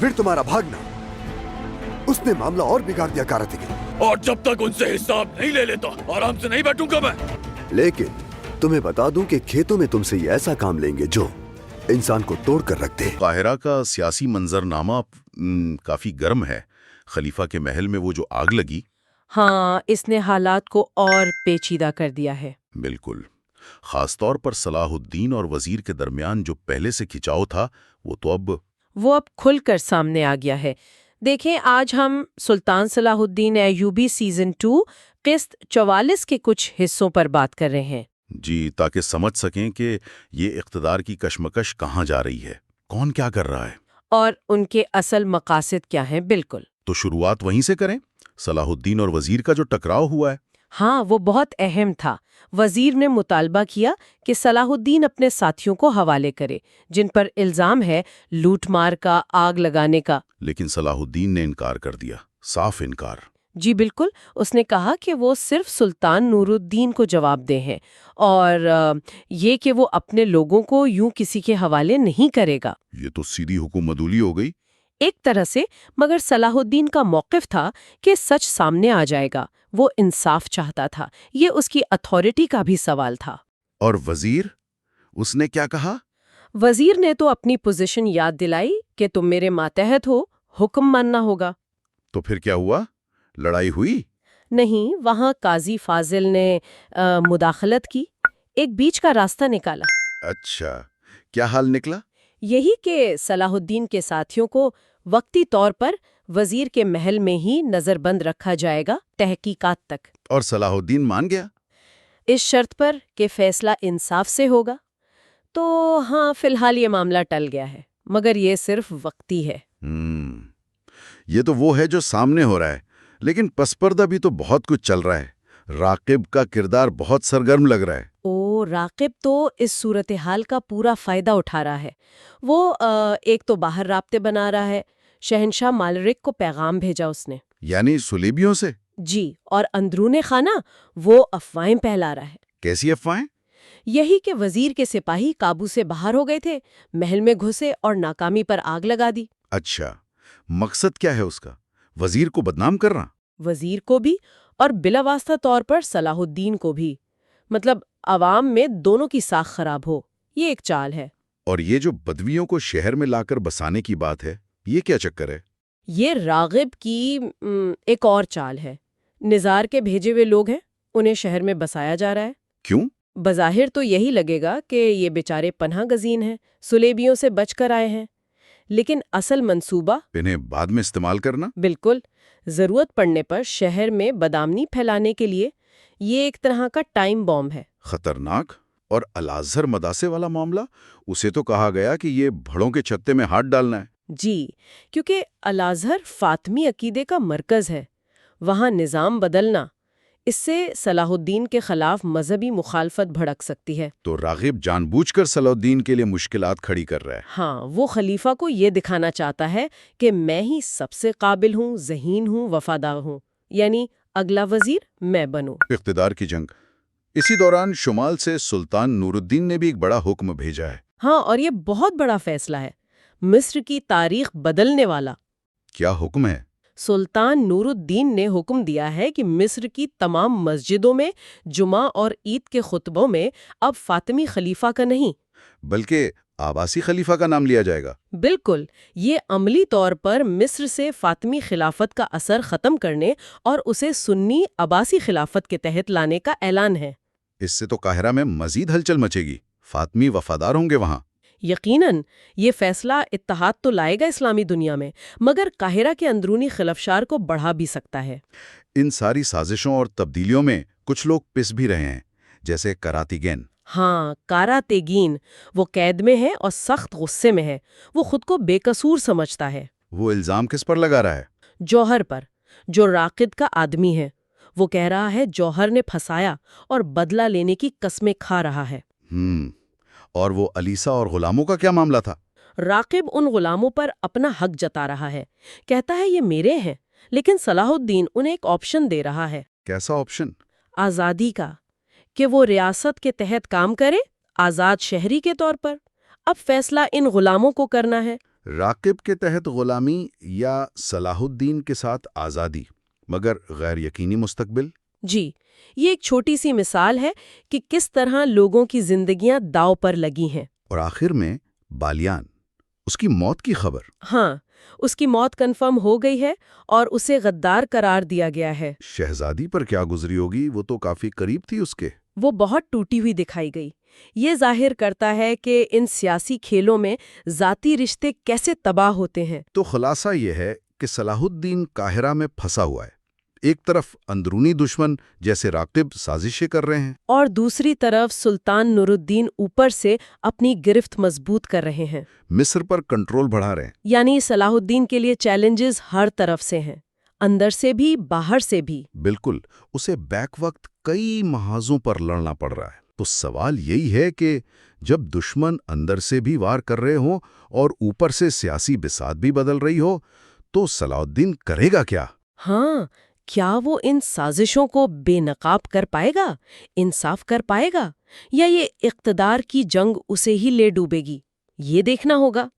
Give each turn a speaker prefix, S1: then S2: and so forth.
S1: फिर तुम्हारा भागना, उसने मामला और बिगाड़ दिया कारतिक।
S2: और जब तक उनसे हिसाब नहीं ले लेता आराम से नहीं बैठूंगा मैं।
S1: लेकिन तुम्हें बता दूं कि खेतों में तुमसे ये ऐसा काम लेंगे जो इंसान को तोड़ कर रख दे।
S3: काहिरा का सियासी मंजरनामा काफी गर्म है। खलीफा के महल में वो जो आग लगी,
S4: हाँ, इसने हालात को और पेचीदा कर दिया है।
S3: बिल्कुल। खासतौर पर सलाहुद्दीन और वजीर के दरमियान जो पहले से खिंचाव था, वो अब
S4: खुलकर सामने आ गया है। देखें, आज हम सुल्तान सलाहुद्दीन अय्यूबी सीजन 2 किस्त 44 के कुछ हिस्सों पर बात कर रहे हैं।
S3: जी, ताकि समझ सकें कि ये इख्तदार की कशमकश कहाँ जा रही है, कौन क्या कर रहा है
S4: और उनके असल मकासद क्या हैं। बिल्कुल।
S3: तो शुरुआत वहीं से करें, सलाहुद्दीन और वजीर का जो टकराव हुआ है।
S4: हाँ, वो बहुत अहम था। वजीर ने मुतालबा किया कि सलाहुद्दीन अपने साथियों को हवाले करे जिन पर इल्जाम है लूटमार का, आग लगाने का।
S3: लेकिन सलाहुद्दीन ने इनकार कर दिया, साफ इनकार।
S4: जी बिल्कुल, उसने कहा कि वो सिर्फ सुल्तान नूरुद्दीन को जवाब दे हैं और ये कि वो अपने लोगों को यूं किसी के हवाले नहीं करेगा।
S3: ये तो सीधी हुकूमतूली हो गई
S4: एक तरह से, मगर सलाहुद्दीन का मौक़िफ़ था कि सच सामने आ जाएगा। वो इंसाफ चाहता था। ये उसकी अथॉरिटी का भी सवाल था।
S3: और वजीर, उसने क्या कहा?
S4: वजीर ने तो अपनी पोजीशन याद दिलाई कि तुम मेरे मातहत हो, हुक्म मानना होगा।
S3: तो फिर क्या हुआ? लड़ाई हुई?
S4: नहीं, वहाँ काजी फाजिल ने मुदाखलत की, एक बीच का रास्ता निकाला।
S3: अच्छा, क्या हाल निकला?
S4: यही कि सलाहुद्दीन के साथियों को वक्ती तौर पर वजीर के महल में ही नजरबंद रखा जाएगा तहकीकात तक।
S3: और सलाहुद्दीन मान गया?
S4: इस शर्त पर कि फैसला इंसाफ से होगा। तो हाँ, फिलहाल ये मामला टल गया है, मगर ये सिर्फ वक्ती है।
S3: ये तो वो है जो सामने हो रहा है, लेकिन पसपर्दा भी तो बहुत कुछ चल रहा है। राकिब का किरदार बहुत सरगर्म लग रहा है।
S4: राकिब तो इस सूरत हाल का पूरा फायदा उठा रहा है। वो एक तो बाहर राब्ते बना रहा है, शहंशाह मालरिक को पैगाम भेजा उसने,
S3: यानी सुलेबियों से?
S4: जी, और अंदरूने खाना वो अफवाहें फैला रहा है।
S3: कैसी अफवाहें?
S4: यही कि वजीर के सिपाही काबू से बाहर हो गए थे, महल में घुसे और नाकामी पर आग लगा दी।
S3: अच्छा, मकसद क्या है उसका? वजीर को बदनाम करना?
S4: वजीर को भी और बिलावास्ता तौर पर सलाहुद्दीन को भी। मतलब अवाम में दोनों की साख खराब हो, ये एक चाल है।
S3: और ये जो बदवियों को शहर में लाकर बसाने की बात है, ये क्या चक्कर है?
S4: ये रागिब की एक और चाल है। निज़ार के भेजे हुए लोग हैं, उन्हें शहर में बसाया जा रहा है।
S3: क्यों?
S4: बज़ाहिर तो यही लगेगा कि ये बेचारे पनाह गज़ीन हैं, सुलेबियों से बचकर आए हैं, लेकिन असल मंसूबा
S3: इन्हें बाद में इस्तेमाल करना?
S4: बिल्कुल, ज़रूरत पड़ने पर शहर में बदआमनी फैलाने के लिए। ये एक तरह का टाइम बॉम्ब है।
S3: खतरनाक। और अल-अज़हर मदासे वाला मामला, उसे तो कहा गया कि ये भड़ों के छत्ते में हाथ डालना है।
S4: जी, क्योंकि अल-अज़हर फातमी अकीदे का मरकज़ है। वहाँ निज़ाम बदलना, इससे सलाहुद्दीन के खिलाफ मजहबी मुखालफत भड़क सकती है।
S3: तो रागिब जानबूझकर सलाहुद्दीन के लिए मुश्किलात खड़ी कर रहा है।
S4: हाँ, वो खलीफा को ये दिखाना चाहता है कि मैं ही सबसे काबिल हूँ, ज़हीन हूँ, वफादार हूँ, यानी अगला वजीर मैं बनूं।
S3: इख्तिदार की जंग। इसी दौरान शुमाल से सुल्तान नूरुद्दीन ने भी एक बड़ा हुक्म भेजा है।
S4: हाँ, और ये बहुत बड़ा फैसला है, मिस्र की तारीख बदलने वाला।
S3: क्या हुक्म है?
S4: सुल्तान नूरुद्दीन ने हुक्म दिया है कि मिस्र की तमाम मस्जिदों में जुमा और ईद के खुतबों में अब फातिमी खलीफा का नहीं,
S3: बल्कि आबासी खलीफा का नाम लिया जाएगा।
S4: बिल्कुल, ये अमली तौर पर मिस्र से फातिमी खिलाफत का असर खत्म करने और उसे सुन्नी अब्बासी खिलाफत के तहत लाने का ऐलान है।
S3: इससे तो काहिरा में मजीद हलचल मचेगी। फातिमी वफादार होंगे वहाँ।
S4: यकीनन, ये फैसला इत्तेहाद तो लाएगा इस्लामी दुनिया में, मगर काहिरा के अंदरूनी खिलफशार को बढ़ा भी सकता है।
S3: इन सारी साजिशों और तब्दीलियों में कुछ लोग पिस भी रहे हैं, जैसे करातीगेन।
S4: हाँ, कारातेगीन, वो कैद में है और सख्त गुस्से में है। वो खुद को बेकसूर समझता है।
S3: वो इल्जाम किस पर लगा रहा है?
S4: जौहर पर, जो राकिद का आदमी है। वो कह रहा है जौहर ने फंसाया और बदला लेने की कस्में खा रहा है।
S3: और वो अलीसा और गुलामों का क्या मामला था?
S4: राकिब उन गुलामों पर अपना हक जता रहा है, कहता है ये मेरे हैं, लेकिन सलाहुद्दीन उन्हें एक ऑप्शन दे रहा है।
S3: कैसा ऑप्शन?
S4: आज़ादी का, कि वो रियासत के तहत काम करे, आज़ाद शहरी के तौर पर। अब फैसला इन गुलामों को करना है।
S3: راقب کے تحت غلامی یا صلاح الدین کے ساتھ آزادی مگر غیر یقینی مستقبل؟
S4: جی، یہ ایک چھوٹی سی مثال ہے کہ کس طرح لوگوں کی زندگیاں داؤ پر لگی ہیں۔
S3: اور آخر میں بالیان، اس کی موت کی خبر۔
S4: ہاں، اس کی موت کنفرم ہو گئی ہے اور اسے غدار قرار دیا گیا ہے۔
S3: شہزادی پر کیا گزری ہوگی؟ وہ تو کافی قریب تھی اس کے۔
S4: وہ بہت ٹوٹی ہوئی دکھائی گئی۔ یہ ظاہر کرتا ہے کہ ان سیاسی کھیلوں میں ذاتی رشتے کیسے تباہ ہوتے ہیں۔
S3: تو خلاصہ یہ ہے کہ صلاح الدین قاہرہ میں پھنسا ہوا ہے۔ ایک طرف اندرونی دشمن جیسے راقب سازشیں کر رہے ہیں،
S4: اور دوسری طرف سلطان نور الدین اوپر سے اپنی گرفت مضبوط کر رہے ہیں،
S3: مصر پر کنٹرول بڑھا رہے ہیں۔
S4: یعنی صلاح الدین کے لیے چیلنجز ہر طرف سے ہیں، اندر سے بھی باہر سے بھی۔
S3: بالکل، اسے بیک وقت کئی محاذوں پر لڑنا پڑ رہا ہے۔ تو سوال یہی ہے کہ جب دشمن اندر سے بھی وار کر رہے ہوں اور اوپر سے سیاسی بساط بھی بدل رہی ہو تو صلاح الدین کرے گا کیا؟
S4: ہاں، کیا وہ ان سازشوں کو بے نقاب کر پائے گا، انصاف کر پائے گا، یا یہ اقتدار کی جنگ اسے ہی لے ڈوبے گی؟ یہ دیکھنا ہوگا۔